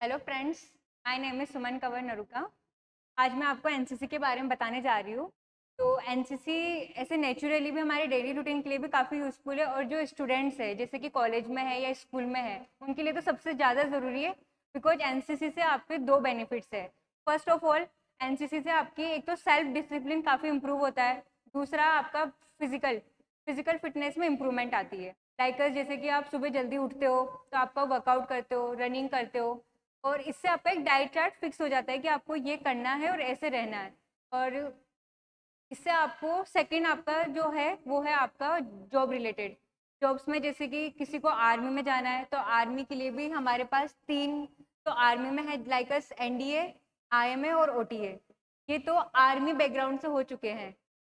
Hello friends, my name is Suman Kanwar Naruka. आज मैं आपको एनसीसी के बारे में बताने जा रही हूँ। तो एनसीसी ऐसे नेचुरली भी हमारे डेली रूटीन के लिए भी काफ़ी यूज़फुल है, और जो स्टूडेंट्स है जैसे कि कॉलेज में है या स्कूल में है उनके लिए तो सबसे ज़्यादा ज़रूरी है। बिकॉज एनसीसी से आपके दो बेनिफिट्स है। फर्स्ट ऑफ ऑल, एनसीसी से आपकी एक तो सेल्फ डिसिप्लिन काफ़ी इंप्रूव होता है। दूसरा, आपका फिजिकल फिजिकल फिटनेस में इंप्रूवमेंट आती है। लाइक जैसे कि आप सुबह जल्दी उठते हो तो आपका वर्कआउट करते हो, रनिंग करते हो, और इससे आपका एक डाइट चार्ट फिक्स हो जाता है कि आपको ये करना है और ऐसे रहना है। और इससे आपको सेकंड आपका जो है वो है आपका जॉब रिलेटेड। जॉब्स में जैसे कि किसी को आर्मी में जाना है तो आर्मी के लिए भी हमारे पास तीन, तो आर्मी में है लाइक एनडीए, आईएमए और ओटीए। ये तो आर्मी बैकग्राउंड से हो चुके हैं।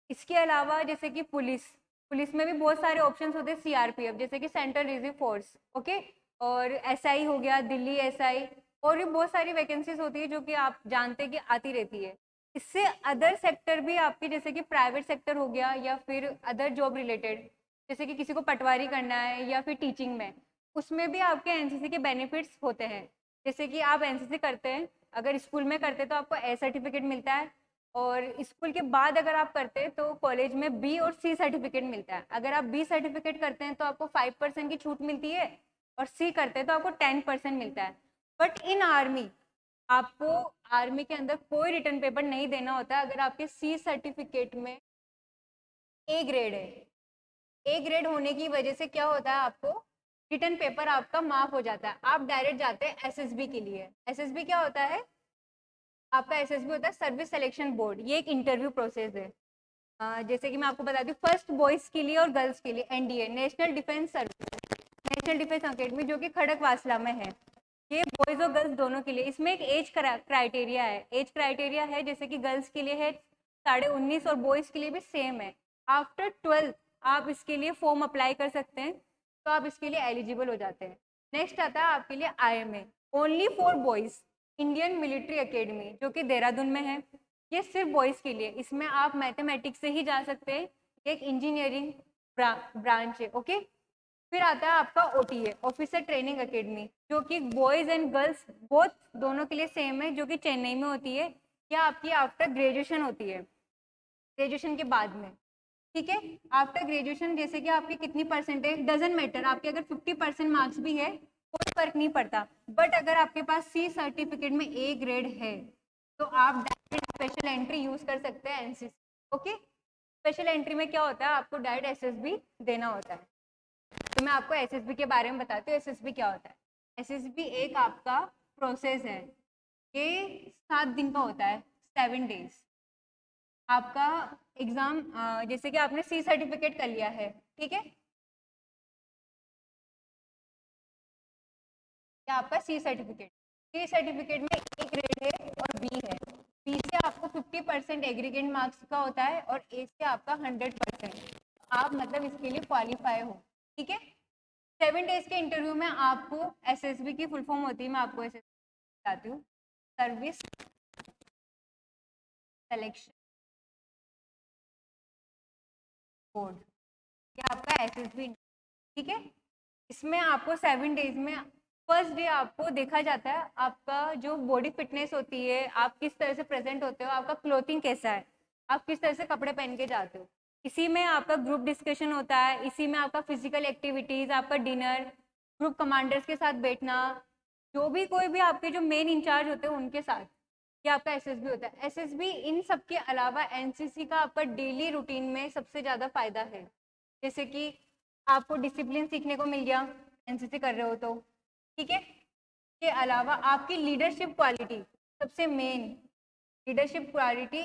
इसके अलावा जैसे कि पुलिस पुलिस में भी बहुत सारे ऑप्शंस होते हैं। सीआरपीएफ जैसे कि सेंट्रल रिजर्व फोर्स, ओके, और एसआई हो गया, दिल्ली एसआई, और भी बहुत सारी वैकेंसीज होती है जो कि आप जानते हैं कि आती रहती है। इससे अदर सेक्टर भी आपके जैसे कि प्राइवेट सेक्टर हो गया या फिर अदर जॉब रिलेटेड, जैसे कि किसी को पटवारी करना है या फिर टीचिंग में, उसमें भी आपके एनसीसी के बेनिफिट्स होते हैं। जैसे कि आप एनसीसी करते हैं, अगर स्कूल में करते हैं तो आपको ए सर्टिफिकेट मिलता है, और स्कूल के बाद अगर आप करते हैं तो कॉलेज में बी और सी सर्टिफिकेट मिलता है। अगर आप बी सर्टिफिकेट करते हैं तो आपको 5% की छूट मिलती है, और सी करते हैं तो आपको 10% मिलता है। बट इन आर्मी आपको आर्मी के अंदर कोई रिटर्न पेपर नहीं देना होता है अगर आपके सी सर्टिफिकेट में ए ग्रेड है। ए ग्रेड होने की वजह से क्या होता है, आपको रिटर्न पेपर आपका माफ हो जाता है। आप डायरेक्ट जाते हैं एसएसबी के लिए। एसएसबी क्या होता है? आपका एसएसबी होता है सर्विस सिलेक्शन बोर्ड। ये एक इंटरव्यू प्रोसेस है। जैसे कि मैं आपको बता दूं, फर्स्ट बॉयज के लिए और गर्ल्स के लिए NDA, national defence service, national defence academy, जो कि खड़कवासला में है। ये बॉयज और गर्ल्स दोनों के लिए। इसमें एक एज क्राइटेरिया है। एज क्राइटेरिया है जैसे कि गर्ल्स के लिए है 19.5, और बॉयज के लिए भी सेम है। आफ्टर 12 आप इसके लिए फॉर्म अप्लाई कर सकते हैं, तो आप इसके लिए एलिजिबल हो जाते हैं। नेक्स्ट आता है आपके लिए IMA, only for boys, Indian military academy, जो कि देहरादून में है। ये सिर्फ बॉयज के लिए। इसमें आप मैथमेटिक्स से ही जा सकते हैं। एक इंजीनियरिंग ब्रांच है, ओके। फिर आता है आपका ओटीए, ऑफिसर ट्रेनिंग एकेडमी, जो कि बॉयज एंड गर्ल्स बोथ दोनों के लिए सेम है, जो कि चेन्नई में होती है। या आपकी आफ्टर ग्रेजुएशन होती है, ग्रेजुएशन के बाद में, ठीक है। आफ्टर ग्रेजुएशन जैसे कि आपकी कितनी परसेंटेज डजेंट मैटर, आपके अगर 50% मार्क्स भी है कोई फर्क नहीं पड़ता। बट अगर आपके पास सी सर्टिफिकेट में ए ग्रेड है तो आप डायरेक्ट स्पेशल एंट्री यूज कर सकते हैं एनसीसी, ओके। स्पेशल एंट्री में क्या होता है, आपको डायरेक्ट एसएसबी देना होता है। तो मैं आपको एसएसबी के बारे में बताती हूँ। एसएसबी क्या होता है? एसएसबी एक आपका प्रोसेस है। ये 7 दिन का होता है, 7 डेज। आपका एग्जाम, जैसे कि आपने सी सर्टिफिकेट कर लिया है, ठीक है, या आपका सी सर्टिफिकेट में ए ग्रेड है और बी है। बी से आपको 50% एग्रीगेट मार्क्स का होता है, और ए से आपका 100%। आप मतलब इसके लिए क्वालिफाई हो, ठीक है। 7 डेज के इंटरव्यू में आपको एसएसबी की फुल फॉर्म होती है, मैं आपको एसएसबी बताती हूँ, सर्विस सिलेक्शन बोर्ड। ये आपका एसएसबी, ठीक है। इसमें आपको 7 डेज में फर्स्ट डे आपको देखा जाता है, आपका जो बॉडी फिटनेस होती है, आप किस तरह से प्रेजेंट होते हो, आपका क्लोथिंग कैसा है, आप किस तरह से कपड़े पहन के जाते हो। इसी में आपका ग्रुप डिस्कशन होता है, इसी में आपका फिजिकल एक्टिविटीज, आपका डिनर, ग्रुप कमांडर्स के साथ बैठना, जो भी कोई भी आपके जो मेन इंचार्ज होते हैं उनके साथ। ये आपका एसएसबी होता है। एसएसबी इन सब के अलावा एनसीसी का आपका डेली रूटीन में सबसे ज्यादा फायदा है। जैसे कि आपको डिसिप्लिन सीखने को मिल गया, एनसीसी कर रहे हो तो, ठीक है। के अलावा आपकी लीडरशिप क्वालिटी, सबसे मेन, लीडरशिप क्वालिटी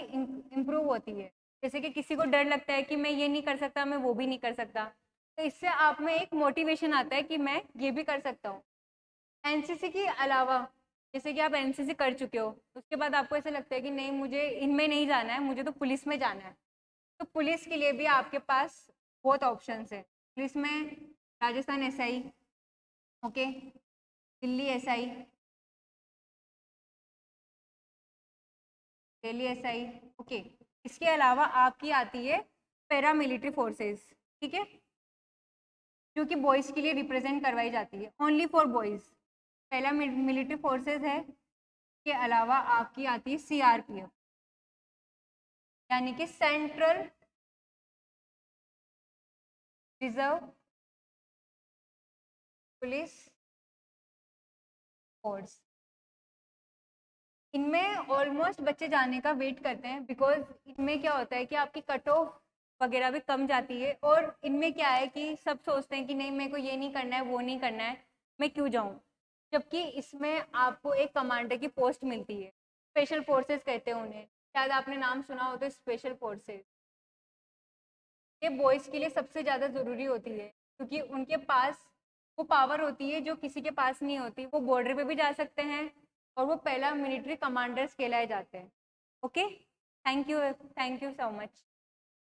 इम्प्रूव होती है। जैसे कि किसी को डर लगता है कि मैं ये नहीं कर सकता, मैं वो भी नहीं कर सकता, तो इससे आप में एक मोटिवेशन आता है कि मैं ये भी कर सकता हूँ। एनसीसी के अलावा जैसे कि आप एनसीसी कर चुके हो, उसके बाद आपको ऐसा लगता है कि नहीं मुझे इनमें नहीं जाना है, मुझे तो पुलिस में जाना है। तो पुलिस के लिए भी आपके पास बहुत ऑप्शंस है। पुलिस में Rajasthan SI, okay, Delhi SI, Delhi SI, okay. इसके अलावा आपकी आती है पैरामिलिट्री फोर्सेस, ठीक है, जो कि बॉयज़ के लिए रिप्रेजेंट करवाई जाती है, ओनली फॉर बॉयज़। पहला मिलिट्री फोर्सेस है, के अलावा आपकी आती है CRPF, यानी कि सेंट्रल रिजर्व पुलिस फोर्स। इनमें ऑलमोस्ट बच्चे जाने का वेट करते हैं, बिकॉज इनमें क्या होता है कि आपकी कट ऑफ वगैरह भी कम जाती है, और इनमें क्या है कि सब सोचते हैं कि नहीं मेरे को ये नहीं करना है, वो नहीं करना है, मैं क्यों जाऊं, जबकि इसमें आपको एक कमांडर की पोस्ट मिलती है। स्पेशल फोर्सेस कहते हैं उन्हें, शायद आपने नाम सुना हो तो, स्पेशल फोर्सेस। ये बॉयज़ के लिए सबसे ज़्यादा ज़रूरी होती है, क्योंकि उनके पास वो पावर होती है जो किसी के पास नहीं होती। वो बॉर्डर पे भी जा सकते हैं, और वो पहला मिलिट्री कमांडर्स कहलाए जाते हैं। Okay, thank you so much.